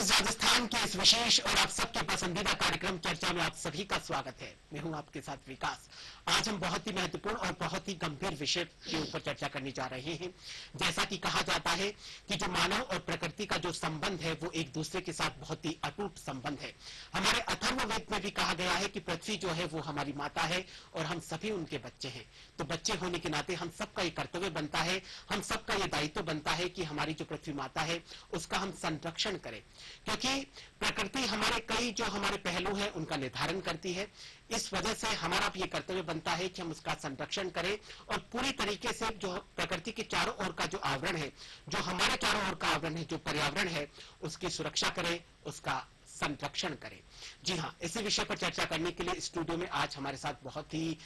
News Rajasthan के इस विशेष और आप सबके पसंदीदा कार्यक्रम चर्चा में आप सभी का स्वागत है। मैं हूं आपके साथ विकास। आज हम बहुत ही महत्वपूर्ण और बहुत ही गंभीर विषय के ऊपर चर्चा करने जा रहे हैं। जैसा कि कहा जाता है कि जो मानव और प्रकृति का जो संबंध है वो एक दूसरे के साथ बहुत ही अटूट संबंध है। हमारे अथर्ववेद में भी कहा गया है कि पृथ्वी जो है वो हमारी माता है और हम सभी उनके बच्चे हैं। तो बच्चे होने के नाते हम सबका ये कर्तव्य बनता है, हम सबका ये दायित्व बनता है कि हमारी जो पृथ्वी माता है उसका हम संरक्षण करें, क्योंकि प्रकृति हमारे कई जो हमारे पहलू हैं उनका निर्धारण करती है। इस वजह से हमारा भी ये कर्तव्य बनता है कि हम उसका संरक्षण करें और पूरी तरीके से जो प्रकृति के चारों ओर का जो आवरण है, जो हमारे चारों ओर का आवरण है, जो पर्यावरण है, उसकी सुरक्षा करें, उसका संरक्षण करें। जी हाँ, इसी विषय पर चर्चा करने के लिए स्टूडियो में आज हमारे साथ बहुत ही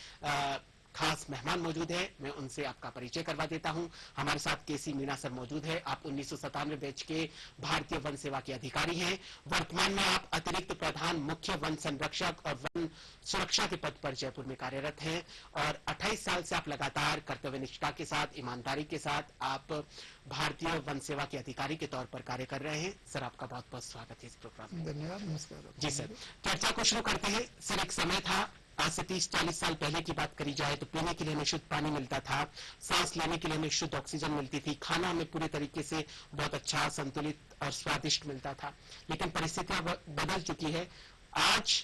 खास मेहमान मौजूद है। मैं उनसे आपका परिचय करवा देता हूं। हमारे साथ केसी मीणा सर मौजूद है। आप 1997 बैच के भारतीय वन सेवा के अधिकारी हैं। वर्तमान में आप अतिरिक्त प्रधान मुख्य वन संरक्षक और वन सुरक्षा के पद पर जयपुर में कार्यरत हैं और 28 साल से आप लगातार कर्तव्यनिष्ठा के साथ, ईमानदारी के साथ आप भारतीय वन सेवा के अधिकारी के तौर पर कार्य कर रहे हैं। सर, आपका बहुत बहुत स्वागत है इस प्रोग्राम में। धन्यवाद, नमस्कार जी सर, चर्चा को शुरू करते हैं। सर, एक समय था, आज से 30-40 साल पहले की बात करी जाए तो पीने के लिए हमें शुद्ध पानी मिलता था, सांस लेने के लिए हमें शुद्ध ऑक्सीजन मिलती थी, खाना हमें पूरी तरीके से बहुत अच्छा, संतुलित और स्वादिष्ट मिलता था। लेकिन परिस्थितियां बदल चुकी है। आज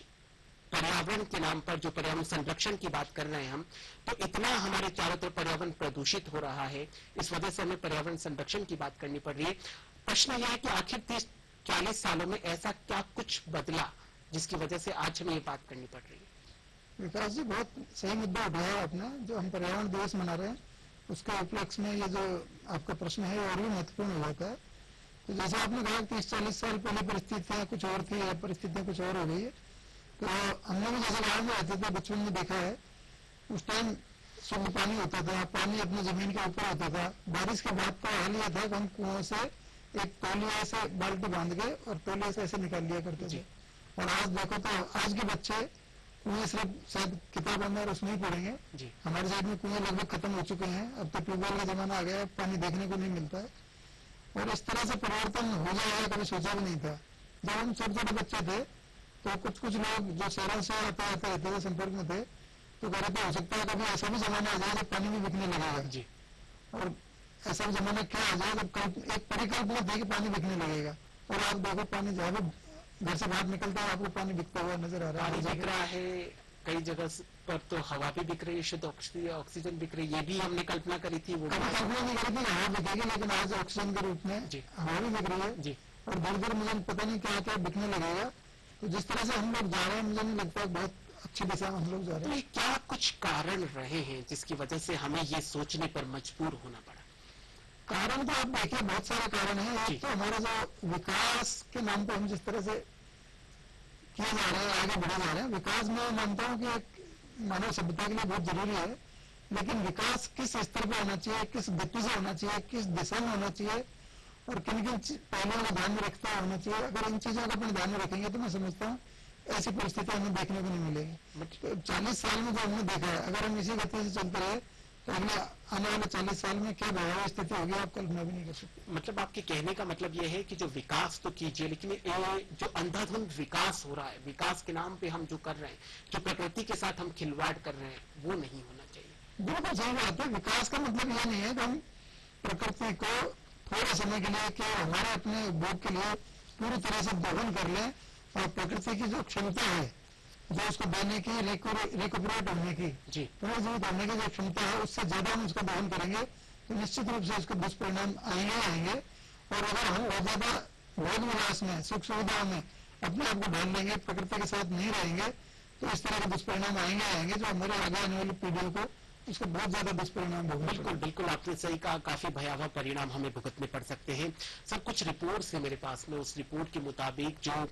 पर्यावरण के नाम पर जो पर्यावरण संरक्षण की बात कर रहे हैं हम, तो इतना हमारे चारों तरफ पर्यावरण प्रदूषित हो रहा है, इस वजह से हमें पर्यावरण संरक्षण की बात करनी पड़ रही है। प्रश्न यह है कि आखिर 30-40 सालों में ऐसा क्या कुछ बदला जिसकी वजह से आज हमें ये बात करनी पड़ रही है? विकास जी, बहुत सही मुद्दा उठाया आपने। जो हम पर्यावरण दिवस मना रहे हैं उसके उपलक्ष्य में ये जो आपका प्रश्न है और भी महत्वपूर्ण हो जाता है। तो जैसे आपने कहा 30-40 साल पहले परिस्थितियां कुछ और थी, या परिस्थितियां कुछ और हो गई है। तो हमने भी जैसे गाँव में रहते थे, बचपन में देखा है, उस टाइम शुद्ध पानी होता था, पानी अपनी जमीन के ऊपर होता था। बारिश के बाद का हाल यह था कि हम कुआं से एक तौलिया से बाल्टी बांध के और तौलिया से ऐसे निकाल लिया करते थे। और आज देखो तो आज के बच्चे कुएं सिर्फ शायद किताब अंदर उसमें ही पढ़ेंगे। हमारे साइड में कुएं लगभग खत्म हो चुके हैं। अब तो ट्यूबवेल का जमाना आ गया है, पानी देखने को नहीं मिलता है। और इस तरह से परिवर्तन हो जाएगा कभी सोचा भी नहीं था। जब हम छोटे छोटे बच्चे थे तो कुछ लोग जो शहरों से आते रहते थे, संपर्क में थे, तो कह रहे थे हो सकता है कभी ऐसा भी जमाना आ जाए जब पानी भी बिकने लगेगा। और ऐसा भी जमाना क्या आ जाए जब एक परिकल्पना थी कि पानी बिकने लगेगा। और आप देखो, पानी जहाँ भी घर से बाहर निकलता है आपको पानी बिकता हुआ नजर आ रहा है। पानी बिक रहा है, कई जगह पर तो हवा भी बिक रही है, शुद्ध ऑक्सीजन बिक रही है। ये भी हमने कल्पना करी थी, वो कल्पना नहीं करी थी हवा बिकेगी, लेकिन आज ऑक्सीजन के रूप में हवा भी बिक रही है। और धीरे मुझे पता नहीं क्या क्या बिकने लगेगा। तो जिस तरह से हम लोग जा रहे हैं, मुझे नहीं लगता बहुत अच्छी दिशा में हम लोग जा रहे हैं। तो क्या कुछ कारण रहे हैं जिसकी वजह से हमें ये सोचने पर मजबूर होना पड़ा? कारण तो आप देखिए बहुत सारे कारण है। एक तो हमारा जो विकास के नाम पर हम जिस तरह से किए जा रहे हैं, आगे बढ़े जा रहे हैं। विकास में मानता हूँ कि मानव सभ्यता के लिए बहुत जरूरी है, लेकिन विकास किस स्तर पर होना चाहिए, किस गति से होना चाहिए, किस दिशा में होना चाहिए और किन किन पहलुओं को ध्यान में रखता होना चाहिए। अगर इन चीजों को अपने ध्यान में रखेंगे तो मैं समझता हूँ ऐसी परिस्थिति हमें देखने को नहीं मिलेगी। तो 40 साल में जो हमने देखा है, अगर हम इसी गति से चलते रहे तो अगले आने वाले 40 साल में क्या भयावह स्थिति होगी आप कल्पना भी नहीं कर सकते। मतलब आपके कहने का मतलब ये है कि जो विकास तो कीजिए, लेकिन जो अंधाधुंध विकास हो रहा है, विकास के नाम पे हम जो कर रहे हैं, जो प्रकृति के साथ हम खिलवाड़ कर रहे हैं, वो नहीं होना चाहिए। बिल्कुल सही बात है। विकास का मतलब ये नहीं है कि हम प्रकृति को थोड़े समय के लिए कि हमारे अपने उपभोग के लिए पूरी तरह से दोहन कर लें और प्रकृति की जो क्षमता है, जो उसको देने की, रिकवरेट होने की, पुनर्जीवित होने की जो क्षमता है, उससे ज्यादा हम उसका दोहन करेंगे तो निश्चित रूप से उसके दुष्परिणाम आएंगे। और अगर हम बहुत ज्यादा भोग विलास में, सुख सुविधाओं में अपने आप को ढाल लेंगे, प्रकृति के साथ नहीं रहेंगे, तो इस तरह के दुष्परिणाम आएंगे जो हमारे आगे आने वाली पीढ़ियों को उसका बहुत ज्यादा दुष्परिणाम होगा। बिल्कुल आपने सही कहा, काफी भयावह परिणाम हमें भुगतने पड़ सकते हैं। सब कुछ रिपोर्ट्स है मेरे पास में, उस रिपोर्ट के मुताबिक जो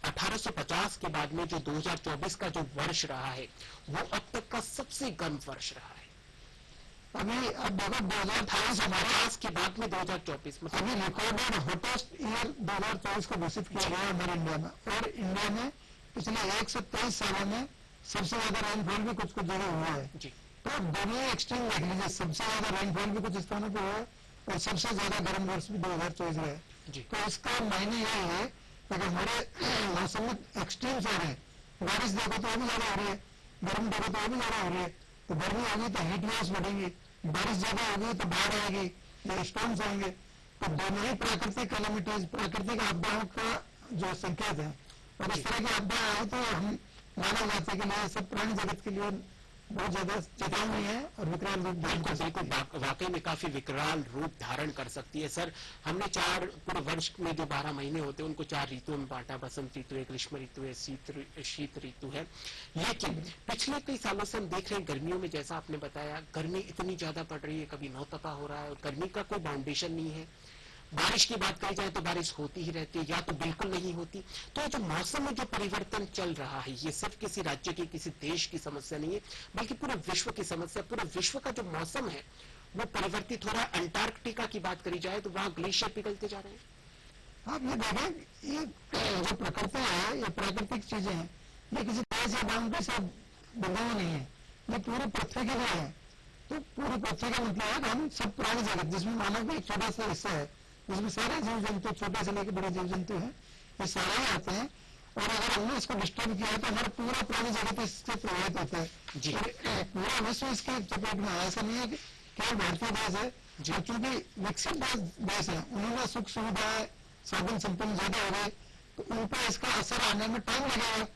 1850 के बाद में जो 2024 का जो वर्ष रहा है वो अब तक का सबसे गर्म वर्ष रहा है। अभी अब देखो 2028 के बाद में 2024 मतलब अभी रिकॉर्डेड हॉटेस्ट ईयर 2024 को घोषित किया गया हमारे इंडिया में। और इंडिया में पिछले 123 सालों में सबसे ज्यादा रेनफॉल भी कुछ जगह हुआ है। तो दोनों एक्सट्रीम देख लीजिए, सबसे ज्यादा रेनफॉल भी कुछ स्थानों पर हुआ है और सबसे ज्यादा गर्म वर्ष भी 2024 है। जी। तो इसका मायने ये है कि अगर हमारे मौसम में एक्सट्रीम्स आ रहे हैं, बारिश देखो तो वो भी ज्यादा हो रही है, गर्मी देखो तो वो भी ज्यादा हो रही है, तो गर्मी होगी तो हीट वेव्स बढ़ेंगी, बारिश ज्यादा होगी तो बाढ़ आएगी या स्टॉर्म्स आएंगे। तो दोनों ही प्राकृतिक कैलेमिटीज, प्राकृतिक आपदाओं का जो संकेत है, और जी इस तरह की आपदा आए तो हम मानव जाति के लिए, सब प्राणी जगत के लिए बहुत ज्यादा चेतावनी है और विकराल रूप धारण बिल्कुल कर सकती बिल्कुल है। वाकई में काफी विकराल रूप धारण कर सकती है सर। हमने चार पूरे वर्ष में जो 12 महीने होते हैं उनको 4 ऋतुओं में बांटा। बसंत ऋतु है, ग्रीष्म ऋतु है, शीत ऋतु है। लेकिन पिछले कई सालों से हम देख रहे हैं गर्मियों में, जैसा आपने बताया, गर्मी इतनी ज्यादा पड़ रही है, कभी नौतपा हो रहा है और गर्मी का कोई बाउंडेशन नहीं है। बारिश की बात करी जाए तो बारिश होती ही रहती है या तो बिल्कुल नहीं होती। तो ये जो मौसम में जो परिवर्तन चल रहा है, ये सिर्फ किसी राज्य की, किसी देश की समस्या नहीं है, बल्कि पूरे विश्व की समस्या। पूरे विश्व का जो मौसम है वो परिवर्तित हो रहा है। अंटार्कटिका की बात करी जाए तो वहां ग्लेशियर पिघलते जा रहे हैं। आप ये देखें, ये जो प्रकृति है, ये प्राकृतिक चीजें हैं, ये किसी देश या बाउंड्री से बंधा हुआ नहीं है, ये पूरी पृथ्वी के लिए है। तो पूरी पृथ्वी का मतलब है कि हम सब प्राणी जगत, जिसमें मानव का एक छोटा सा हिस्सा है, जिसमें सारे जीव जंतु, छोटे से लेकर बड़े जीव जंतु हैं, ये सारे ही आते हैं। और अगर हमने इसको डिस्टर्ब किया तो हमारा पूरा प्राणी जगत इससे प्रभावित होता है जी और पूरा विश्व इसके चपेट में है। ऐसा नहीं है कि केवल भारतीय देश है, जी। और चूंकि विकसित देश है, उन्होंने सुख सुविधाएं, साधन संपन्न ज्यादा हो गए, तो उन पर इसका असर आने में टाइम लगेगा।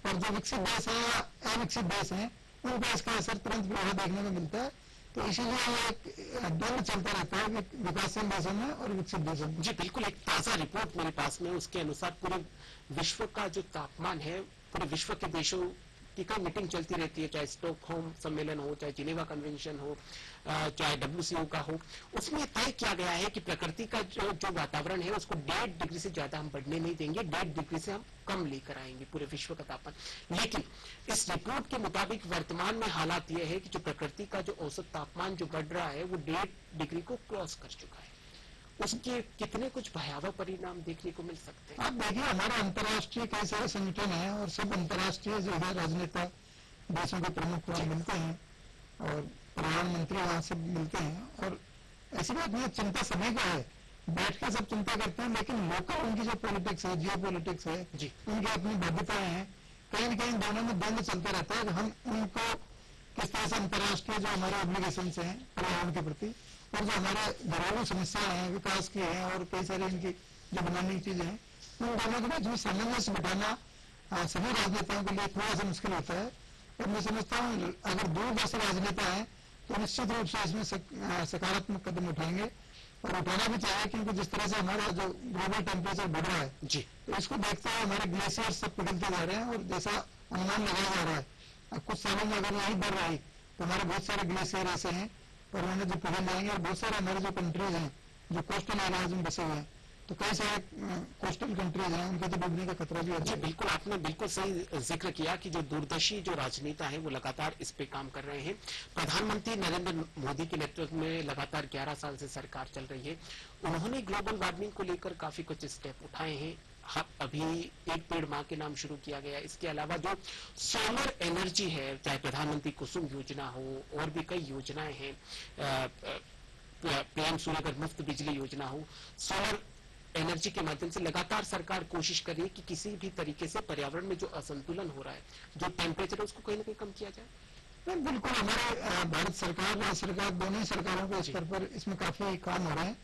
और जो विकसित देश है या अविकसित देश है, उन पर इसका असर तुरंत प्रभाव देखने में मिलता है। तो इसीलिए ये एक द्वंद्व चलता रहता है विकासशील देशों में और विकसित देशों में। जी बिल्कुल, एक ताजा रिपोर्ट मेरे पास में, उसके अनुसार पूरे विश्व का जो तापमान है, पूरे विश्व के देशों की कई मीटिंग चलती रहती है, चाहे स्टॉकहोम सम्मेलन हो, चाहे जिनेवा कन्वेंशन हो, चाहे डब्ल्यूसीओ का हो, उसमें तय किया गया है कि प्रकृति का जो वातावरण है उसको 1.5 डिग्री से ज्यादा हम बढ़ने नहीं देंगे, 1.5 डिग्री से हम कम लेकर आएंगे पूरे विश्व का तापमान। लेकिन इस रिपोर्ट के मुताबिक वर्तमान में हालात यह है कि जो प्रकृति का जो औसत तापमान जो बढ़ रहा है वो 1.5 डिग्री को क्रॉस कर चुका है। उसके कितने कुछ भयावह परिणाम देखने को मिल सकते हैं। आप देखिए, हमारे अंतर्राष्ट्रीय कई सारे संगठन हैं और सब अंतर्राष्ट्रीय जो है राजनेता, देशों के प्रमुख वहाँ मिलते हैं और प्रधानमंत्री वहाँ सब मिलते हैं। और ऐसी बात नहीं है, चिंता सभी को है, बैठ कर सब चिंता करते हैं, लेकिन लोकल उनकी जो पॉलिटिक्स है, जियो पॉलिटिक्स है, जी उनकी अपनी बाध्यताएं हैं। कहीं न कहीं दोनों में द्वंद्व चलता रहता है कि हम उनको किस तरह से अंतर्राष्ट्रीय जो हमारे ऑब्लिगेशन हैं पर्यावरण के प्रति, और जो हमारे घरेलू समस्याएं हैं, विकास की हैं और कई सारी इनकी जो बनाने की चीजें हैं, उन दोनों के बीच में सामंजस्य बिठाना सभी राजनेताओं के लिए थोड़ा सा मुश्किल होता है। और मैं समझता हूँ अगर दूरदर्शी राजनेता है तो निश्चित रूप से इसमें सकारात्मक कदम उठाएंगे और उठाना भी चाहिए, क्योंकि जिस तरह से हमारा जो ग्लोबल टेम्परेचर बढ़ रहा है, जी तो इसको देखते हुए हमारे ग्लेशियर सब पिघलते जा रहे हैं। और जैसा अनुमान लगाया जा रहा है, कुछ सालों में अगर यही बढ़ रही तो हमारे बहुत सारे ग्लेशियर ऐसे हैं परमाणु जो पिघल जाएंगे। और बहुत सारे हमारे जो कंट्रीज हैं जो कोस्टल एरियाज में बसे हुए हैं, तो कई सारे कोस्टल कंट्रीज हैं, उनके तो डूबने का खतरा भी जी है। बिल्कुल, आपने बिल्कुल सही जिक्र किया कि जो दूरदर्शी जो राजनेता है वो लगातार इस पे काम कर रहे हैं। प्रधानमंत्री नरेंद्र मोदी के नेतृत्व में लगातार 11 साल से सरकार चल रही है। उन्होंने ग्लोबल वार्मिंग को लेकर काफी कुछ स्टेप उठाए हैं। अभी एक पेड़ माँ के नाम शुरू किया गया। इसके अलावा जो सोलर एनर्जी है, चाहे प्रधानमंत्री कुसुम योजना हो और भी कई योजनाएं हैं, पीएम सूर्यघर मुफ्त बिजली योजना हो, सोलर एनर्जी के माध्यम से लगातार सरकार कोशिश कर रही है कि किसी भी तरीके से पर्यावरण में जो असंतुलन हो रहा है, जो टेम्परेचर है, उसको कहीं ना कहीं कम किया जाए। नहीं, बिल्कुल हमारे भारत सरकार, राज्य सरकार, दोनों ही सरकारों के स्तर पर इसमें काफी काम हो रहे हैं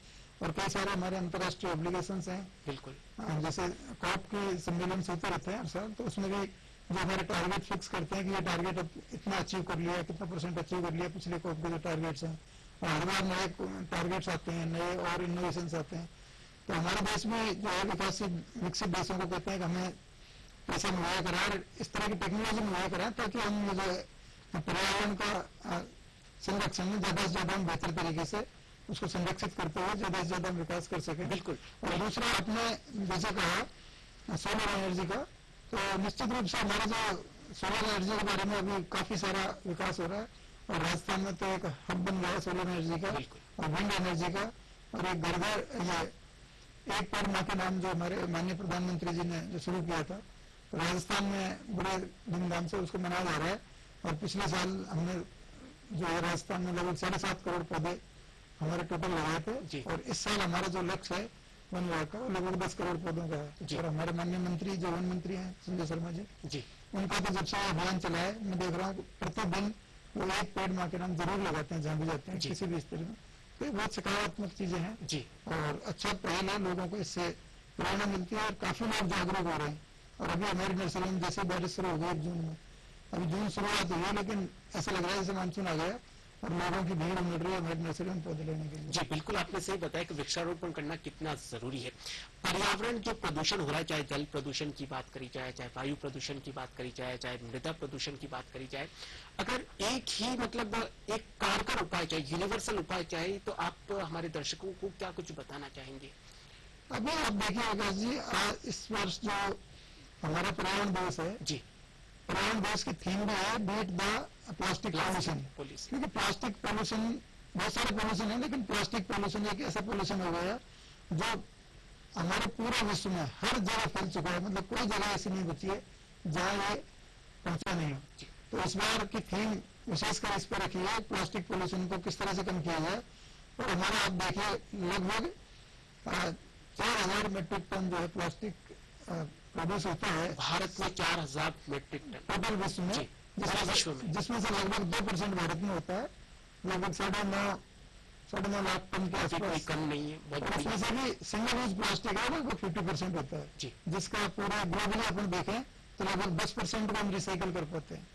और कई सारे हमारे अंतर्राष्ट्रीय ऑब्लिगेशंस हैं। बिल्कुल, जैसे कॉप के सम्मेलन होते रहते हैं हर साल, तो उसमें भी जो हमारे टारगेट फिक्स करते हैं कि ये टारगेट अब इतना अचीव कर लिया, कितना परसेंट अचीव कर लिया पिछले कॉप के जो टारगेट्स हैं, और हर बार नए टारगेट्स आते हैं, नए और इनोवेशंस आते हैं। तो हमारे देश में जो है विकासशील विकसित देशों को कहते हैं कि हमें पैसा मुहैया कराए, इस तरह की टेक्नोलॉजी मुहैया कराए, ताकि हम ये जो पर्यावरण का संरक्षण में ज्यादा से ज्यादा हम बेहतर तरीके से उसको संरक्षित करते हुए ज्यादा से ज्यादा विकास कर सके। बिल्कुल। और दूसरा, आपने जैसे कहा सोलर एनर्जी का, तो निश्चित रूप से हमारा जो सोलर एनर्जी के बारे में अभी काफी सारा विकास हो रहा है और राजस्थान में तो एक हब बन गया है सोलर एनर्जी का और विंड एनर्जी का। और एक घर घर एक पेड़ माँ के नाम जो हमारे माननीय प्रधानमंत्री जी ने जो शुरू किया था, तो राजस्थान में बड़े धूमधाम से उसको मनाया जा रहा है। और पिछले साल हमने जो है राजस्थान में लगभग 7.5 करोड़ पौधे हमारे टोटल लगाए थे। और इस साल हमारा जो लक्ष्य है वन विभाग का, वो लगभग 10 करोड़ पौधों का जी। है। और हमारे माननीय मंत्री जो वन मंत्री हैं संजय शर्मा जी, जी उनका तो जब से अभियान चला है, मैं देख रहा हूँ प्रतिदिन वो एक पेड़ माँ के नाम जरूर लगाते हैं जहाँ भी जाते हैं, जी। किसी भी स्तर में। तो ये बहुत सकारात्मक चीजें हैं जी और अच्छा पहल है, लोगों को इससे प्रेरणा मिलती है और काफी लोग जागरूक हो रहे हैं। और अभी हमारी नर्सरी में जैसे बारिश शुरू हो गई 1 जून में, अभी जून शुरुआत हुई है, लेकिन ऐसा लग रहा है जैसे मानसून आ गया और लोगों की भीड़ उमड़ रही है हमारी नर्सरी में पौधे लेने के लिए। जी बिल्कुल, आपने सही बताया कि वृक्षारोपण करना कितना जरूरी है। पर्यावरण जो प्रदूषण हो रहा है, चाहे जल प्रदूषण की बात करी जाए, चाहे वायु प्रदूषण की बात करी जाए, चाहे मृदा प्रदूषण की बात करी जाए, अगर एक ही मतलब एक कारगर उपाय चाहिए, यूनिवर्सल उपाय चाहिए, तो आप हमारे दर्शकों को क्या कुछ बताना चाहेंगे? अभी आप देखिए आकाश जी, इस वर्ष जो हमारा पर्यावरण दिवस है, जी पर्यावरण दिवस की थीम भी है बीट द प्लास्टिक पॉल्यूशन। पुलिस क्योंकि प्लास्टिक पॉल्यूशन, बहुत सारे पॉल्यूशन है, लेकिन प्लास्टिक पॉल्यूशन एक ऐसा पॉल्यूशन हो गया जो हमारे पूरे विश्व में हर जगह फैल चुका है। मतलब कोई जगह ऐसी नहीं बची है जहाँ ये पहुंचा नहीं हो। तो इस बार की थीम विशेषकर इस पर रखी है, प्लास्टिक पॉल्यूशन को किस तरह से कम किया जाए। और हमारा आप देखिए लगभग 4,000 मीट्रिक टन जो है प्लास्टिक प्रोड्यूस होता है भारत में 4,000 मीट्रिक टन टोटल विश्व में, विश्व में, जिसमें से लगभग 2% भारत में होता है, लगभग 9.5 लाख टन के कोई आसपास। कम नहीं है, बहुत और बड़ी उसमें से भी सिंगल यूज प्लास्टिक है लगभग 50% होता है, जी जिसका पूरा ग्लोबली अपन देखें तो लगभग 10% को हम रिसाइकिल कर पाते हैं।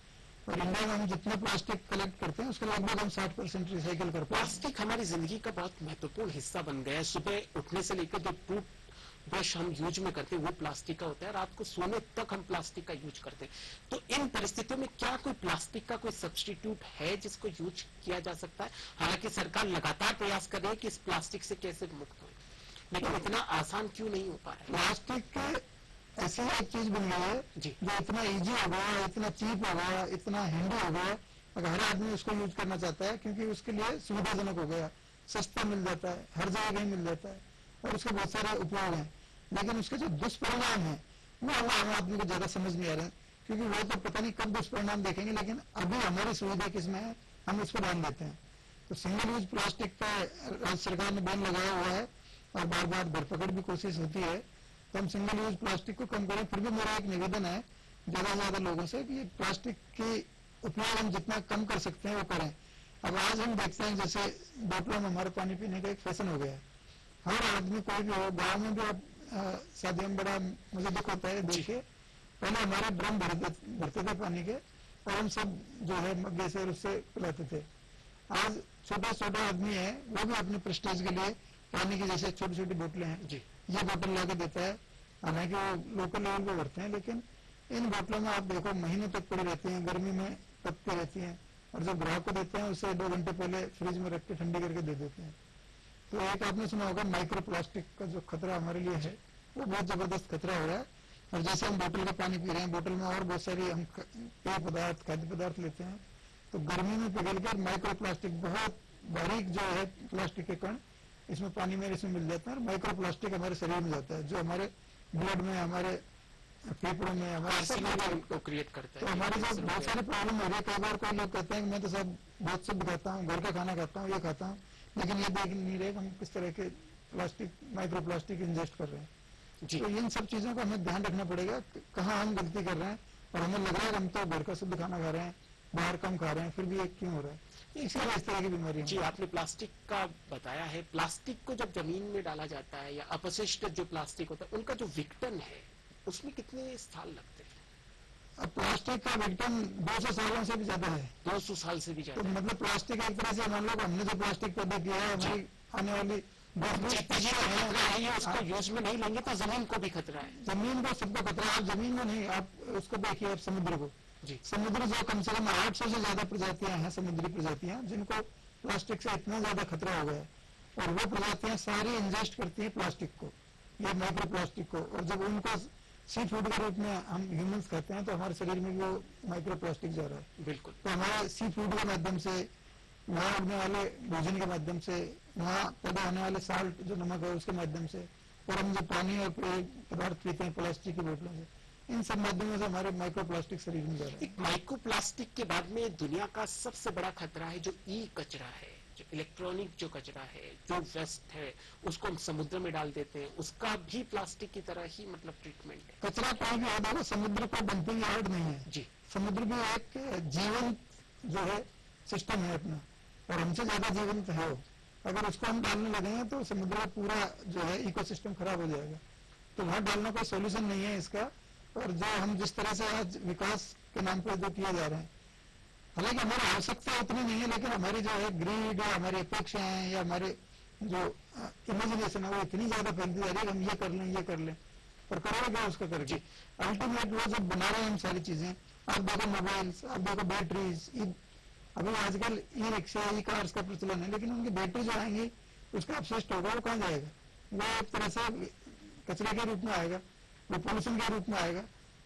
और इंडिया में हम जितना प्लास्टिक कलेक्ट करते हैं उसका लगभग हम 60% रिसाइकिल कर पाते हैं। प्लास्टिक हमारी जिंदगी का बहुत महत्वपूर्ण हिस्सा बन गया है। सुबह उठने से लेकर जो टूथ ब्रश हम यूज में करते हैं वो प्लास्टिक का होता है, रात को सोने तक हम प्लास्टिक का यूज करते हैं। तो इन परिस्थितियों में क्या कोई प्लास्टिक का कोई सब्स्टिट्यूट है जिसको यूज किया जा सकता है? हालांकि सरकार लगातार प्रयास कर रही है कि इस प्लास्टिक से कैसे मुक्त हो, लेकिन इतना आसान क्यों नहीं हो पा रहा है? प्लास्टिक ऐसी एक चीज बन गई है जी जो इतना इजी हो गया, इतना चीप हो गया, इतना हैंडी हो गया, अगर हर आदमी उसको यूज करना चाहता है क्योंकि उसके लिए सुविधाजनक हो गया, सस्ता मिल जाता है, हर जगह कहीं मिल जाता है और उसके बहुत सारे उपयोग हैं। लेकिन उसके जो दुष्परिणाम है वो आम आदमी को ज्यादा समझ नहीं आ रहे हैं, क्योंकि वो तो पता नहीं कब दुष्परिणाम देखेंगे, लेकिन अभी हमारी सुविधा किसमें है हम उस पर ध्यान देते हैं। तो सिंगल यूज प्लास्टिक का राज्य सरकार ने बैन लगाया हुआ है और बार बार धरपकड़ भी कोशिश होती है, तो हम सिंगल यूज प्लास्टिक को कम करें। फिर भी मेरा एक निवेदन है ज्यादा से ज्यादा लोगों से कि प्लास्टिक के उपयोग हम जितना कम कर सकते हैं वो करें। अब आज हम देखते हैं जैसे बोतलों में हमारे पानी पीने का एक फैशन हो गया है, हर आदमी कोई भी हो, गाँव में भी आप शादियों में बड़ा मुझे दुख होता है देखिए, पहले हमारे ड्रम भरते थे पानी के और हम सब जो है मग्गे से उससे पिलाते थे। आज छोटा छोटा आदमी है वो भी अपने प्रेस्टीज के लिए पानी की जैसे छोटी छोटी बोतलें हैं जी ये बोतल ला के देता है, हालांकि वो लोकल लेवल पे भरते हैं, लेकिन इन बोतलों में आप देखो महीनों तक पड़ी रहती हैं, गर्मी में पकती रहती हैं और जब ग्राहक को देते हैं उससे 2 घंटे पहले फ्रिज में रख के ठंडी करके दे देते हैं। तो एक आपने सुना होगा माइक्रो प्लास्टिक का जो खतरा हमारे लिए है वो बहुत जबरदस्त खतरा हो रहा है। और जैसे हम बोतल का पानी पी रहे हैं, बोतल में और बहुत सारी हम पेय पदार्थ खाद्य पदार्थ लेते हैं, तो गर्मी में पिघल कर माइक्रो प्लास्टिक बहुत बारीक जो है प्लास्टिक के कण इसमें पानी में इसमें मिल जाते हैं और माइक्रो प्लास्टिक हमारे शरीर में जाता है, जो हमारे ब्लड में, हमारे फेफड़ों में, हमारे को क्रिएट करता है। तो हमारे साथ बहुत सारे प्रॉब्लम हो रही है। कई बार कोई लोग कहते हैं कि मैं तो सब बहुत शुद्ध खाता हूँ, घर का खाना खाता हूँ, ये खाता हूँ, लेकिन ये देख नहीं रहे हम किस तरह के प्लास्टिक माइक्रो प्लास्टिक इंजेस्ट कर रहे हैं। जी तो इन सब चीजों का हमें ध्यान रखना पड़ेगा, कहाँ हम गलती कर रहे हैं और हमें लग रहा है हम तो घर का शुद्ध खाना खा रहे हैं, बाहर कम खा रहे हैं, फिर भी ये क्यों हो रहा है? इसीलिए इस तरह की बीमारी जी आपने प्लास्टिक का बताया है। प्लास्टिक को जब जमीन में डाला जाता है या अपशिष्ट जो प्लास्टिक होता है उनका जो विघटन है उसमें कितने साल लगते हैं? अब प्लास्टिक का विघटन 200 सालों से भी ज्यादा है। 200 साल से भी तो ज्यादा। मतलब प्लास्टिक एक तरह से मान लो हमने जो प्लास्टिक पैदा किया है हमारी आने वाली जितनी जी को खतरा है ये उसको यूज में नहीं लेंगे तो जमीन को भी खतरा है। जमीन को सबको खतरा है। आप जमीन में नहीं, आप उसको देखिए, आप समुद्र को, जी समुद्र जो कम से कम 800 से ज्यादा प्रजातियां हैं, समुद्री प्रजातियां जिनको प्लास्टिक से इतना ज्यादा खतरा हो गया है, और वो प्रजातियां सारी इंजेस्ट करती हैं प्लास्टिक को या माइक्रो प्लास्टिक को, और जब उनको सी फूड के रूप में हम ह्यूमंस खाते हैं तो हमारे शरीर में वो माइक्रो प्लास्टिक जा रहा है। बिल्कुल। तो हमारे सी फूड के माध्यम से, वहाँ उड़ने वाले भोजन के माध्यम से, वहाँ पैदा होने वाले साल्ट जो नमक है उसके माध्यम से, और हम जो पानी और पेय पदार्थ पीते हैं प्लास्टिक की बोतलों से, इन सब माध्यमों से हमारे माइक्रो प्लास्टिक शरीर में जा रहा है। एक माइक्रो प्लास्टिक के बाद में दुनिया का सबसे बड़ा खतरा है जो ई कचरा है। जो इलेक्ट्रॉनिक जो कचरा है, जो वेस्ट है, उसको हम समुद्र में डाल देते हैं, उसका भी प्लास्टिक की तरह ही मतलब ट्रीटमेंट है। कचरा कोई भी याद होगा, समुद्र को डंपिंग यार्ड नहीं है जी। समुद्र भी एक जीवन जो है सिस्टम है अपना, और हमसे ज्यादा जीवंत है वो। अगर उसको हम डालने लगेंगे तो समुद्र का पूरा जो है इकोसिस्टम खराब हो जाएगा। तो वहां डालना कोई सोल्यूशन नहीं है इसका। और जो हम जिस तरह से आज विकास के नाम पर जो किए जा रहे हैं, हालांकि हमारी आवश्यकता उतनी नहीं है, लेकिन हमारी जो है ग्रीड या हमारी अपेक्षाएं या हमारे जो इमेजिनेशन है वो इतनी ज्यादा फैलती जा रही है कि हम ये कर लें ये कर लें, पर करोगे क्या उसका करके? अल्टीमेट वो जब बना रहे हैं हम सारी चीजें, आप देखो मोबाइल्स, आप देखो बैटरीज, अभी आजकल ई रिक्शा ई कार्स का प्रचलन है, लेकिन उनकी बैटरी जो आएंगी उसका अपशिष्ट होगा, वो कहाँ जाएगा? वो एक तरह से कचरे के रूप में आएगा, वो पोल्यूशन के रूप में आएगा।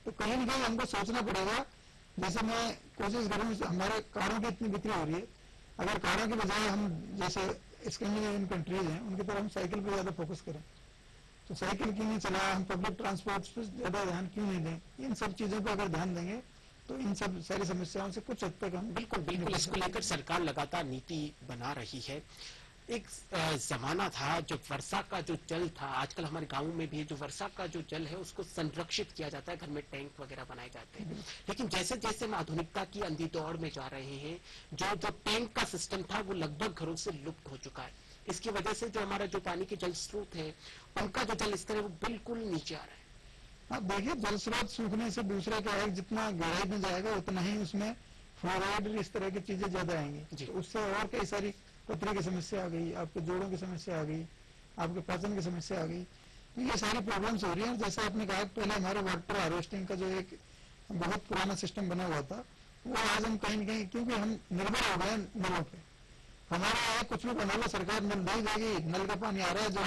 तो कहीं ना कहीं हमको सोचना पड़ेगा। जैसे मैं कोशिश करूँ, हमारे कारों की इतनी बिक्री हो रही है, अगर कारों के बजाय हम जैसे स्कैंडिनेवियन कंट्रीज हैं उनकी तरह हम साइकिल पर ज्यादा फोकस करें, तो साइकिल क्यों नहीं चलाएं, हम पब्लिक ट्रांसपोर्ट पर ज्यादा ध्यान क्यों नहीं दें? इन सब चीजों पर अगर ध्यान देंगे तो इन सब सारी समस्याओं से कुछ हद तक हम बिल्कुल बिल्कुल इसको लेकर सरकार लगातार नीति बना रही है। एक जमाना था जब वर्षा का जो जल था, आजकल हमारे गांवों में भी जो वर्षा का जो जल है उसको संरक्षित किया जाता है, घर में टैंक वगैरह बनाए जाते हैं। लेकिन जैसे जैसे हम आधुनिकता की अंधी दौड़ में जा रहे हैं, जो टैंक का सिस्टम था वो लगभग घरों से लुप्त हो चुका है। इसकी वजह से जो हमारा जो पानी के जल स्रोत है, उनका जो जल स्तर है वो बिल्कुल नीचे आ रहा है। आप देखिए, जल स्रोत सूखने से दूसरा क्या है, जितना गहराई में जाएगा उतना ही उसमें फ्लोराइड इस तरह की चीजें ज्यादा आएंगी, तो उससे और कई सारी पथरी की समस्या आ गई, आपके जोड़ों की समस्या आ गई, आपके पाचन की समस्या आ गई। तो ये सारी प्रॉब्लम्स हो रही है। जैसे आपने कहा पहले हमारे वाटर हार्वेस्टिंग का जो एक बहुत पुराना सिस्टम बना हुआ था, वो आज हम कहीं न कहीं, क्योंकि हम निर्भर हो गए नलों पे, हमारे यहाँ कुछ भी बना लो सरकार नल दे देगी, नल का पानी आ रहा है, जो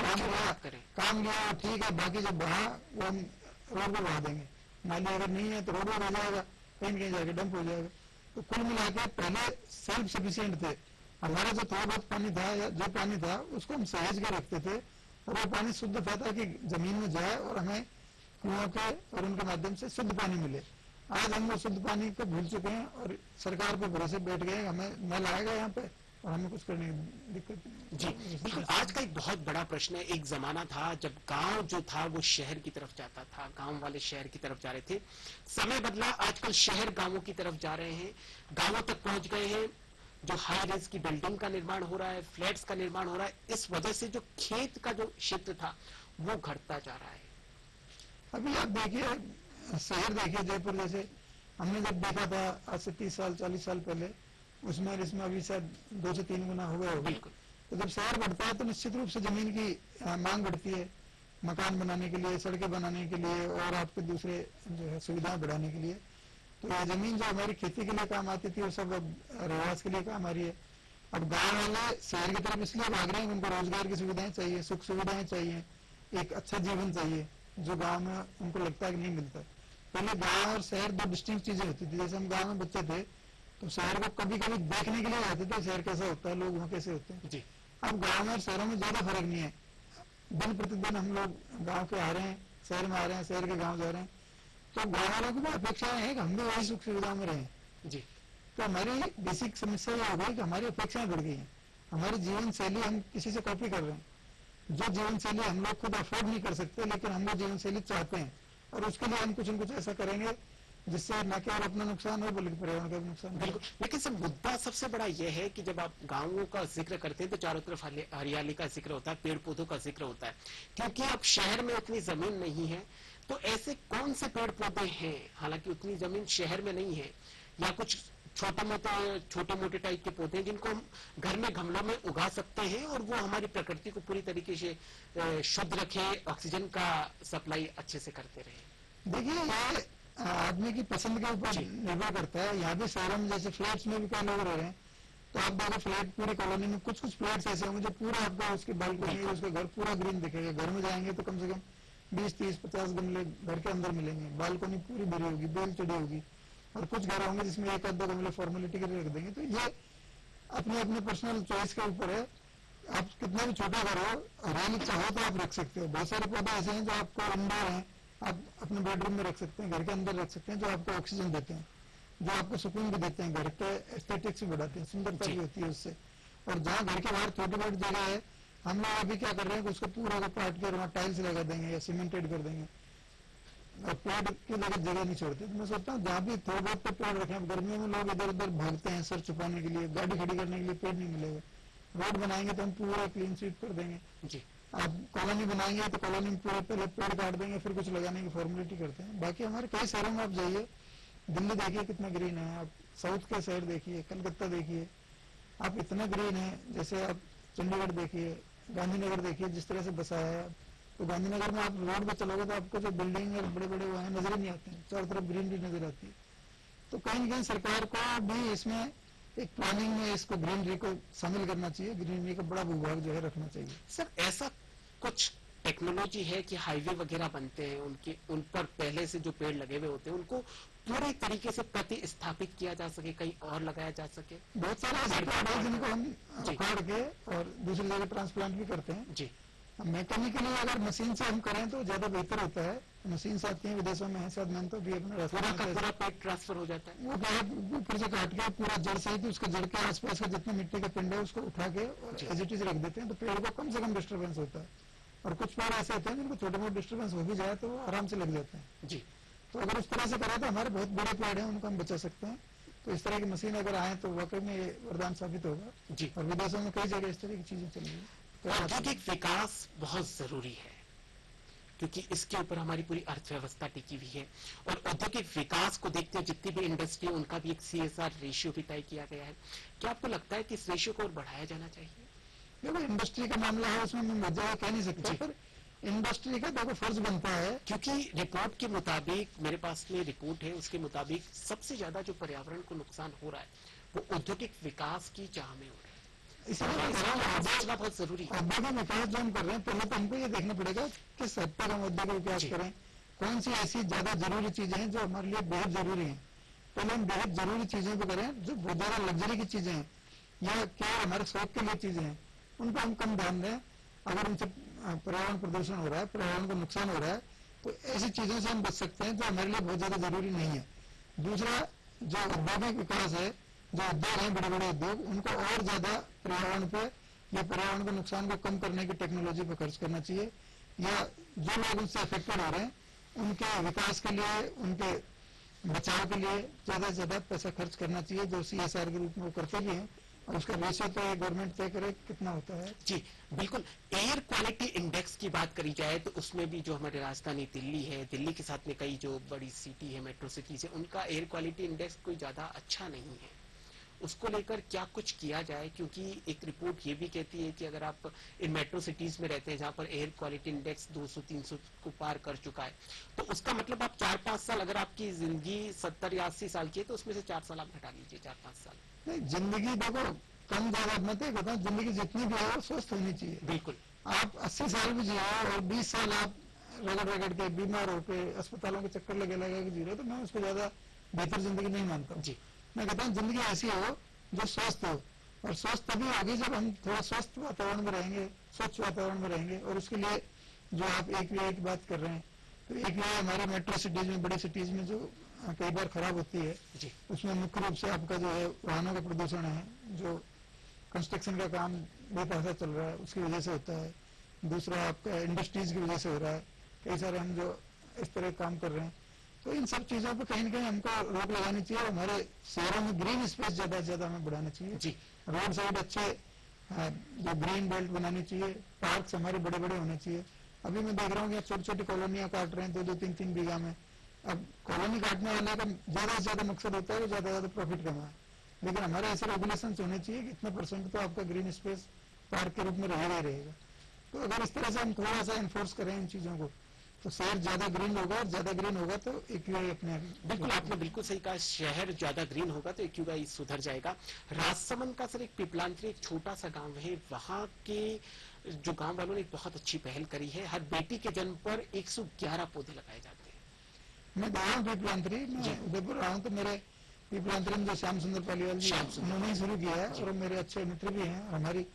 काम लिया ठीक है, बाकी जो बहा वो हम रोड पर बहा देंगे, नाली अगर नहीं है तो रोड पर रह जाएगा, कहीं न कहीं जाके डंप हो जाएगा। तो कुल मिला के पहले सेल्फ सफिशियंट थे, हमारा जो थोड़ा बहुत पानी था या जो पानी था उसको हम सहेज के रखते थे, और वो पानी शुद्ध था ताकि जमीन में जाए और हमें कुओं के और उनके माध्यम से शुद्ध पानी मिले। आज हम वो शुद्ध पानी को भूल चुके हैं और सरकार पे भरोसे बैठ गए, हमें नल आएगा यहाँ पे और हमें कुछ करने की दिक्कत। जी बिल्कुल, आज का एक बहुत बड़ा प्रश्न है। एक जमाना था जब गांव जो था वो शहर की तरफ जाता था, गांव वाले शहर की तरफ जा रहे थे। समय बदला, आजकल शहर गांवों की तरफ जा रहे हैं, गांवों तक पहुंच गए हैं। जो हाई राइज की बिल्डिंग का निर्माण हो रहा है, फ्लैट्स का निर्माण हो रहा है, इस वजह से जो खेत का जो क्षेत्र था वो घटता जा रहा है। अभी आप देखिए, शहर देखिए जयपुर जैसे, हमने जब देखा था आज से 30 साल 40 साल पहले, उसमें इसमें अभी शायद 2 से 3 गुना हो गया होगा। तो जब शहर बढ़ता है तो निश्चित रूप से जमीन की मांग बढ़ती है, मकान बनाने के लिए, सड़कें बनाने के लिए और आपके दूसरे जो है सुविधाएं बढ़ाने के लिए। तो ये जमीन जो हमारी खेती के लिए काम आती थी वो सब अब रहवास के लिए काम आ रही है। अब गाँव वाले शहर की तरफ इसलिए भाग रहे हैं, उनको रोजगार की सुविधाएं चाहिए, सुख सुविधाएं चाहिए, एक अच्छा जीवन चाहिए, जो गाँव में उनको लगता है कि नहीं मिलता। पहले गाँव और शहर दो डिस्टिंक्ट चीजें होती थी। जैसे हम गाँव में बच्चे थे तो शहर को कभी कभी देखने के लिए आते थे, शहर कैसा होता है, लोग वहाँ कैसे होते हैं। अब गाँव में और शहरों में ज्यादा फर्क नहीं है। दिन प्रतिदिन हम लोग गाँव के आ रहे हैं, शहर में आ रहे हैं, शहर के गाँव जा रहे हैं। तो गाँव वालों की भी अपेक्षाएं है कि हम भी वही सुख सुविधाओं में रहें। तो हमारी बेसिक समस्या यह हो गई कि हमारी अपेक्षाएं बढ़ गई हैं, हमारी जीवन शैली हम किसी से कॉपी कर रहे हैं। जो जीवन शैली हम लोग खुद अफोर्ड नहीं कर सकते, लेकिन हम लोग जीवन शैली चाहते हैं, और उसके लिए हम कुछ न कुछ ऐसा करेंगे जिससे न केवल अपना नुकसान हो बल्कि पर्यावरण का भी नुकसान हो। लेकिन सब मुद्दा सबसे बड़ा यह है कि जब आप गांवों का जिक्र करते हैं तो चारों तरफ हरियाली का जिक्र होता है, पेड़ पौधों का जिक्र होता है, क्योंकि अब शहर में उतनी जमीन नहीं है। तो ऐसे कौन से पेड़ पौधे हैं, हालांकि उतनी जमीन शहर में नहीं है, या कुछ छोटे मोटे टाइप के पौधे हैं जिनको हम घर में गमलों में उगा सकते हैं और वो हमारी प्रकृति को पूरी तरीके से शुद्ध रखे, ऑक्सीजन का सप्लाई अच्छे से करते रहे। देखिए, ये आदमी की पसंद के ऊपर निर्भर करता है। यहाँ भी शहरों में जैसे फ्लैट्स में भी कई लोग रह रहे हैं, तो आप देखो फ्लैट पूरी कॉलोनी में कुछ फ्लैट्स ऐसे होंगे जो पूरा आपका उसकी बालकनी, उसका घर पूरा ग्रीन दिखेगा। घर में जाएंगे तो कम से कम 20, 30, 50 गमले घर के अंदर मिलेंगे, बालकनी पूरी भरी होगी, बेल चढ़ी होगी। और कुछ घर होंगे जिसमें एक आध दो गमले फॉर्मेलिटी के लिए रख देंगे। तो ये अपने अपने पर्सनल चॉइस के ऊपर है। आप कितना भी छोटा घर हो, हरियाली चाहो तो आप रख सकते हो। बहुत सारे पौधे ऐसे हैं जो आपको इंडोर हैं, आप अपने बेडरूम में रख सकते हैं, घर के अंदर रख सकते हैं, जो आपको ऑक्सीजन देते हैं, जो आपको सुकून भी देते हैं, घर के एस्थेटिक्स भी बढ़ाते हैं, सुंदरता भी होती है उससे। और जहाँ घर के बाहर छोटी मोटी जगह है, हम लोग अभी क्या कर रहे हैं कि उसको पूरा को काट के वहाँ टाइल्स लगा देंगे या सीमेंटेड कर देंगे और पेड़ की जगह नहीं छोड़ते। तो मैं सोचता हूँ जहाँ भी थोड़ा बहुत तो पेड़ रखें। अब गर्मियों में लोग इधर उधर भागते हैं सर छुपाने के लिए, गाड़ी खड़ी करने के लिए पेड़ नहीं मिलेगा। रोड बनाएंगे तो हम पूरा क्लीन स्वीप कर देंगे जी। आप कॉलोनी बनाएंगे तो कॉलोनी में पूरे पहले पेड़ काट देंगे, फिर कुछ लगाने की फॉर्मेलिटी करते हैं। बाकी हमारे कई शहरों में आप जाइए, दिल्ली देखिए कितना ग्रीन है, आप साउथ के शहर देखिए, कलकत्ता देखिए, आप इतना ग्रीन है। जैसे आप चंडीगढ़ देखिए, गांधीनगर देखिए, जिस तरह से बसाया है। तो गांधीनगर में आप रोड पे चलोगे तो आपको जो बिल्डिंग और बड़े बड़े वहाँ नजर नहीं आते हैं, चारों तरफ ग्रीनरी नजर आती है। तो कहीं न कहीं सरकार को भी इसमें एक प्लानिंग में इसको ग्रीनरी को शामिल करना चाहिए, ग्रीनरी का बड़ा भूभाग जो है रखना चाहिए। सर ऐसा कुछ टेक्नोलॉजी है कि हाईवे वगैरह बनते हैं, उनके उन पर पहले से जो पेड़ लगे हुए होते हैं उनको पूरे तरीके से प्रतिस्थापित किया जा सके, कहीं और लगाया जा सके? बहुत सारे ऐसे पेड़ है जिनको हम उखाड़ के और दूसरी जगह ट्रांसप्लांट भी करते हैं जी। मैकेनिकली अगर मशीन से हम करें तो ज्यादा बेहतर होता है। मशीन से आती है विदेशों में है, शायद मैंने तो भी अपना पूरा पेड़ ट्रांसफर हो जाता है। वो ऊपर से काट के पूरा जड़ सहित उसके जड़ के आसपास का जितना मिट्टी का पिंड है उसको उठा के और एज इट इज रख देते हैं। तो पेड़ को कम से कम डिस्टर्बेंस होता है। और कुछ पेड़ ऐसे होते हैं जिनको छोटे मोटे डिस्टर्बेंस हो भी जाए तो आराम से लग जाते हैं जी। तो अगर उस तरह से करें तो हमारे बहुत बड़े पेड़ हैं, उनको हम बचा सकते हैं। तो इस तरह की मशीन अगर आए तो वाकई में ये वरदान साबित होगा जी। और विदेशों में कई जगह इस तरह की चीजें चल रही है। औद्योगिक विकास बहुत जरूरी है क्योंकि इसके ऊपर हमारी पूरी अर्थव्यवस्था टिकी हुई है। और औद्योगिक विकास को देखते हुए जितनी भी इंडस्ट्री है उनका भी एक CSR रेशियो भी तय किया गया है। क्या आपको लगता है कि इस रेशियो को और बढ़ाया जाना चाहिए? देखो इंडस्ट्री का मामला है, उसमें मैं मजा कह नहीं सकता, पर इंडस्ट्री का देखो फर्ज बनता है। क्योंकि रिपोर्ट के मुताबिक, मेरे पास में रिपोर्ट है, उसके मुताबिक सबसे ज्यादा जो पर्यावरण को नुकसान हो रहा है वो औद्योगिक विकास की चाह में हो रहा है। इसलिए बहुत जरूरी है। औद्योगिक विकास जो हम कर रहे हैं, पहले तो हमको ये देखना पड़ेगा कि सब तक हम औद्योगिक विकास करें, कौन सी ऐसी ज्यादा जरूरी चीजें हैं जो हमारे लिए बेहद जरूरी है। पहले हम बेहद जरूरी चीजों को करें, जो बहुत ज्यादा लग्जरी की चीजें हैं या क्या हमारे शौक के लिए चीजें हैं, उन पर हम कम ध्यान दें। अगर उनसे पर्यावरण प्रदूषण हो रहा है, पर्यावरण को नुकसान हो रहा है, तो ऐसी चीजों से हम बच सकते हैं जो हमारे लिए बहुत ज्यादा जरूरी नहीं है। दूसरा, जो औद्योगिक विकास है, जो उद्योग है, बड़े बड़े उद्योग, उनको और ज्यादा पर्यावरण पे या पर्यावरण के नुकसान को कम करने की टेक्नोलॉजी पे खर्च करना चाहिए। या जो लोग उनसे अफेक्टेड हो रहे हैं उनके विकास के लिए, उनके बचाव के लिए ज्यादा से ज्यादा पैसा खर्च करना चाहिए, जो CSR के रूप में वो करते भी हैं। और उसका रेशियो तो गवर्नमेंट तय करे कितना होता है जी। बिल्कुल, एयर क्वालिटी इंडेक्स की बात करी जाए तो उसमें भी जो हमारी राजधानी दिल्ली है, दिल्ली के साथ में कई जो बड़ी सिटी है, मेट्रो सिटीज है, उनका एयर क्वालिटी इंडेक्स कोई ज्यादा अच्छा नहीं है। उसको लेकर क्या कुछ किया जाए? क्योंकि एक रिपोर्ट ये भी कहती है कि अगर आप इन मेट्रो सिटीज में रहते हैं जहां पर एयर क्वालिटी इंडेक्स 200-300 को पार कर चुका है, तो उसका मतलब आप 4-5 साल, अगर आपकी जिंदगी 70 या 80 साल की है तो उसमें से 4 साल आप घटा लीजिए, 4-5 साल। नहीं, जिंदगी देखो कम ज्यादा मैं तो बताऊँ, जिंदगी जितनी भी है स्वस्थ होनी चाहिए। बिल्कुल, आप 80 साल भी जियो और 20 साल आप रगड़ रगड़ के बीमार होकर अस्पतालों के चक्कर लगे लगे के जी रहे, तो मैं उसको ज्यादा बेहतर जिंदगी नहीं मानता जी। मैं कहता हूँ जिंदगी ऐसी हो जो स्वस्थ हो, और स्वस्थ तभी होगी जब हम थोड़ा स्वस्थ वातावरण में रहेंगे, स्वच्छ वातावरण में रहेंगे। और उसके लिए जो आप AQI की बात कर रहे हैं, तो AQI हमारे मेट्रो सिटीज में, बड़ी सिटीज में जो कई बार खराब होती है जी। उसमें मुख्य रूप से आपका जो है वाहनों का प्रदूषण है, जो कंस्ट्रक्शन का काम बेतहाशा चल रहा है उसकी वजह से होता है। दूसरा आपका इंडस्ट्रीज की वजह से हो रहा है, कई सारे हम जो इस तरह काम कर रहे हैं। तो इन सब चीजों पर कहीं न कहीं हमको रोक लगानी चाहिए। और हमारे शहरों में ग्रीन स्पेस ज्यादा से ज्यादा हमें बढ़ाना चाहिए जी। रोड साइड अच्छे जो ग्रीन बेल्ट बनानी चाहिए, पार्क हमारे बड़े बड़े होने चाहिए। अभी मैं देख रहा हूँ कि छोटी छोटी कॉलोनियां काट रहे हैं 2-2, 3-3 बीघा में। अब कॉलोनी काटने वाले का ज्यादा से ज्यादा मकसद होता है कि ज्यादा से ज्यादा प्रॉफिट कमाए, लेकिन हमारे ऐसे रेगुलेशन होने चाहिए कि इतना % तो आपका ग्रीन स्पेस पार्क के रूप में रहेगा ही रहेगा। तो अगर इस तरह से हम थोड़ा सा इन्फोर्स करें इन चीजों को, तो शहर ज्यादा ग्रीन होगा, और ज्यादा ग्रीन होगा तो AQI अपने आप। बिल्कुल, आपने बिल्कुल सही कहा, शहर ज्यादा ग्रीन होगा तो AQI सुधर जाएगा। राजसमंद का सर एक पिपलांतरी, एक छोटा सा गांव है, वहां के जो गांव वालों ने एक बहुत अच्छी पहल करी है। हर बेटी के जन्म पर 111 पौधे लगाए जाते हैं। मैं गया हूँ पिपलांतरी, मैं उदयपुर रहा हूँ, तो मेरे पिपलांतरी में जो श्याम सुंदर पालीवाल जी उन्होंने ही शुरू किया है, और मेरे अच्छे मित्र भी हैं। हमारी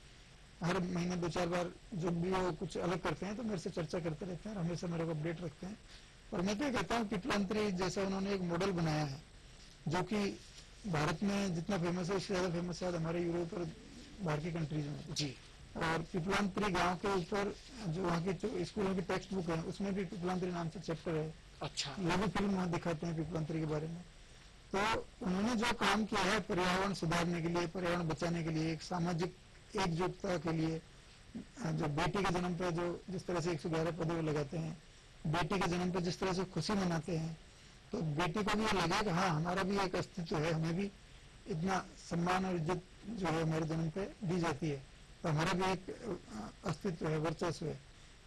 हर महीने 2-4 बार जब भी वो कुछ अलग करते हैं तो मेरे से चर्चा करते रहते हैं, हमेशा मेरे को अपडेट रखते हैं। और मैं तो ये कहता हूँ पिपलांतरी जैसा उन्होंने एक मॉडल बनाया है, जो कि भारत में जितना फेमस है उससे ज्यादा फेमस शायद हमारे यूरोप और बाहर की कंट्रीज में। जी। और पिपलांतरी गांव के ऊपर जो वहाँ की स्कूलों की टेक्स्ट बुक है उसमें भी पिपलांतरी नाम से चैप्टर है। अच्छा। वो भी फिल्म वहाँ दिखाते हैं पिपलांतरी के बारे में। तो उन्होंने जो काम किया है पर्यावरण सुधारने के लिए, पर्यावरण बचाने के लिए, एक सामाजिक एकजुटता के लिए, जो बेटी के जन्म पे जो जिस तरह से 111 पौधे लगाते हैं, बेटी के जन्म पे जिस तरह से खुशी मनाते हैं, तो बेटी को भी ये लगे कि हाँ हमारा भी एक अस्तित्व है, हमें भी इतना सम्मान और इज्जत जो है हमारे जन्म पे दी जाती है, तो हमारा भी एक अस्तित्व है, वर्चस्व है।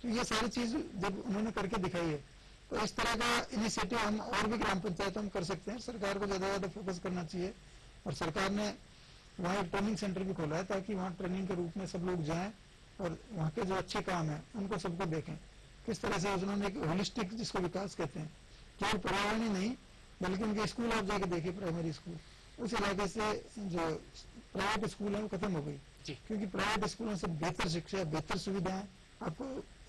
तो ये सारी चीज जब उन्होंने करके दिखाई है, तो इस तरह का इनिशिएटिव हम और भी ग्राम पंचायतों में कर सकते हैं। सरकार को ज्यादा ज्यादा फोकस करना चाहिए, और सरकार ने वहाँ एक ट्रेनिंग सेंटर भी खोला है ताकि वहाँ ट्रेनिंग के रूप में सब लोग जाएं और वहाँ के जो अच्छे काम है उनको सबको देखें। किस तरह से उन्होंने एक होलिस्टिक, जिसको विकास कहते हैं, केवल पर्यावरण ही नहीं बल्कि उनके स्कूल आप जाके देखिए, प्राइमरी स्कूल, उस इलाके से जो प्राइवेट स्कूल है वो खत्म हो गई, क्योंकि प्राइवेट स्कूलों से बेहतर शिक्षा, बेहतर सुविधाएं आपको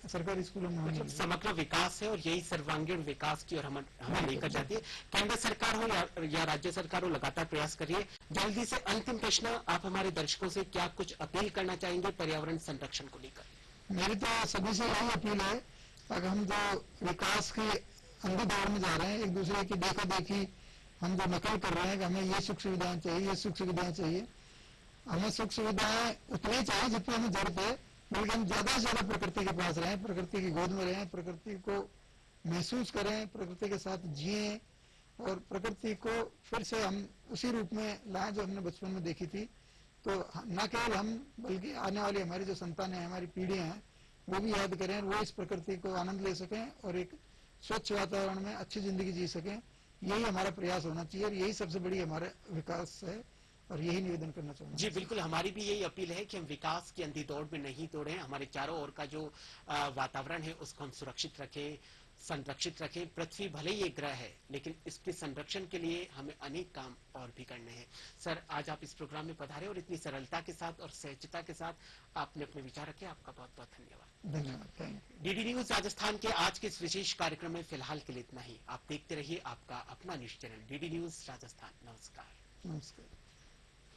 सरकारी स्कूलों में मतलब समग्र विकास है और यही सर्वांगीण विकास की ओर हमें लेकर जाती है। केंद्र सरकार हो या राज्य सरकार हो, लगातार प्रयास करिए। जल्दी से अंतिम प्रश्न, आप हमारे दर्शकों से क्या कुछ अपील करना चाहेंगे पर्यावरण संरक्षण को लेकर? मेरी तो सभी से यही अपील है, अगर हम जो विकास के अंधी दौड़ में जा रहे हैं, एक दूसरे की देखा देखी हम जो नकल कर रहे हैं कि हमें ये सुख सुविधाएं चाहिए, ये सुख सुविधाएं चाहिए, हमें सुख सुविधाएं उतनी चाहिए जितनी हमें जरूरत है, बल्कि हम ज्यादा से ज्यादा प्रकृति के पास रहें, प्रकृति की गोद में रहें, प्रकृति को महसूस करें, प्रकृति के साथ जिए, और प्रकृति को फिर से हम उसी रूप में लाएं जो हमने बचपन में देखी थी। तो न केवल हम बल्कि आने वाली हमारी जो संतानें हैं, हमारी पीढ़ियां हैं, वो भी याद करें, वो इस प्रकृति को आनंद ले सकें और एक स्वच्छ वातावरण में अच्छी जिंदगी जी सकें। यही हमारा प्रयास होना चाहिए और यही सबसे बड़ी हमारा विकास है, और यही निवेदन करना चाहूंगा। जी बिल्कुल, हमारी भी यही अपील है कि हम विकास की अंधी दौड़ में नहीं दौड़ें, हमारे चारों ओर का जो वातावरण है उसको हम सुरक्षित रखें, संरक्षित रखें। पृथ्वी भले ही एक ग्रह है, लेकिन इसके संरक्षण के लिए हमें अनेक काम और भी करने हैं। सर, आज आप इस प्रोग्राम में पधारे और इतनी सरलता के साथ और सहजता के साथ आपने अपने विचार रखे, आपका बहुत बहुत धन्यवाद। धन्यवाद, thank you. DD news Rajasthan के आज के इस विशेष कार्यक्रम में फिलहाल के लिए इतना ही। आप देखते रहिए आपका अपना news channel DD news Rajasthan. नमस्कार। नमस्कार।